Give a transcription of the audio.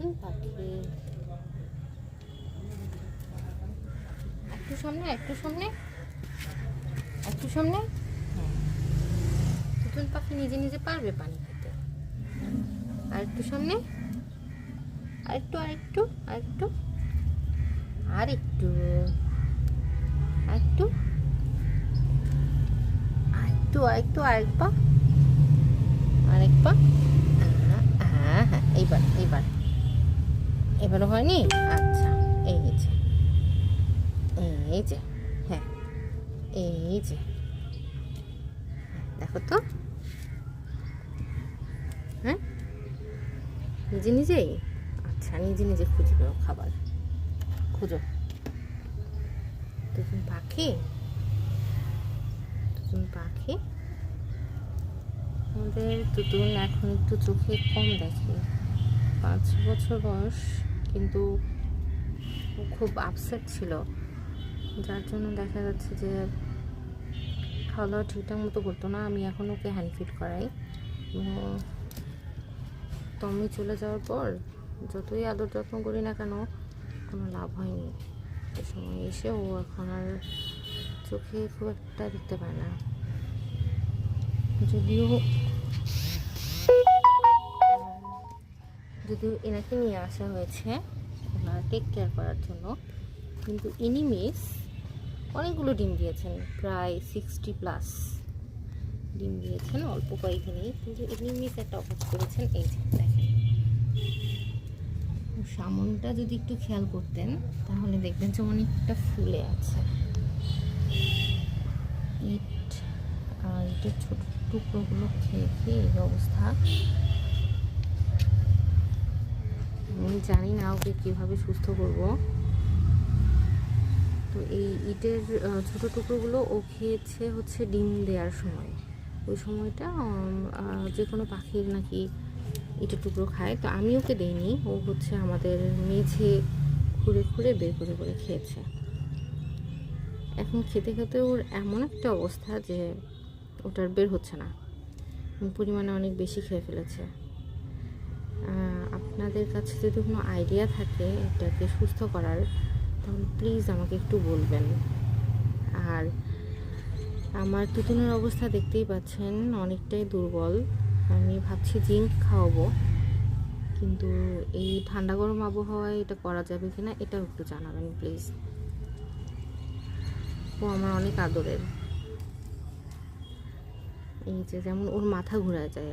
টুটুন পাখি, একটু সামনে, একটু সামনে, একটু সামনে। হ্যাঁ, টুটুন পাখি নিজে নিজে পারবে পানি খেতে। আর একটু সামনে, আরেকটু আরেকটু আরেকটু আরেকটু আরেকটু আরেকটু আরেকটু আরেক পা, আরেক পা। হ্যাঁ হ্যাঁ, এইবার এইবার এবারও হয়নি। আচ্ছা, এই যে, এই যে, হ্যাঁ, এই যে, দেখো তো। হ্যাঁ, নিজে নিজেই। আচ্ছা, নিজে নিজে খুঁজে পেও খাবার, খুঁজো। টুটুন পাখি, টুটুন পাখি। আমাদের টুটুন এখন একটু চোখে কম দেখে, 5 বছর বয়স, কিন্তু ও খুব আপসেট ছিল, যার জন্য দেখা যাচ্ছে যে খাওয়া দাওয়া ঠিকঠাক মতো করতো না। আমি এখন ওকে হ্যান্ড ফিড করাই। টমি চলে যাওয়ার পর যতই আদর যত্ন করি না কেন, কোনো লাভ হয়নি। সে সময় এসে ও এখন আর চোখে খুব একটা দেখতে পায় না। যদিও যদিও এনাকে নিয়ে আসা হয়েছে ওনার টেক কেয়ার করার জন্য, কিন্তু ইনি মিস অনেকগুলো ডিম দিয়েছেন, প্রায় 60+ ডিম দিয়েছেন অল্প কয়েকদিনেই, কিন্তু ইনি মিস একটা অভ্যাস করেছেন। এই যে দেখেন, সামনটা যদি একটু খেয়াল করতেন তাহলে দেখবেন যে অনেকটা ফুলে আছে। ইট আর ইটের ছোট টুকরোগুলো খেয়ে খেয়ে এই অবস্থা। আমি জানি না ওকে কীভাবে সুস্থ করব। তো এই ইটের ছোট টুকরোগুলো ও খেয়েছে হচ্ছে ডিম দেওয়ার সময়। ওই সময়টা যে কোনো পাখির নাকি ইটের টুকরো খায়, তো আমি ওকে দেইনি। ও হচ্ছে আমাদের মেঝে খুঁড়ে খুঁড়ে বের করে করে খেয়েছে। এখন খেতে খেতে ওর এমন একটা অবস্থা যে ওটার বের হচ্ছে না, পরিমাণে অনেক বেশি খেয়ে ফেলেছে। আপনাদের কাছে যদি কোনো আইডিয়া থাকে এটাকে সুস্থ করার, তাহলে প্লিজ আমাকে একটু বলবেন। আর আমার টুটুনের অবস্থা দেখতেই পাচ্ছেন, অনেকটাই দুর্বল। আমি ভাবছি জিঙ্ক খাওয়াবো, কিন্তু এই ঠান্ডা গরম আবহাওয়ায় এটা করা যাবে কিনা এটাও একটু জানাবেন প্লিজ। ও আমার অনেক আদরের। এই যে যেমন ওর মাথা ঘুরে যায়।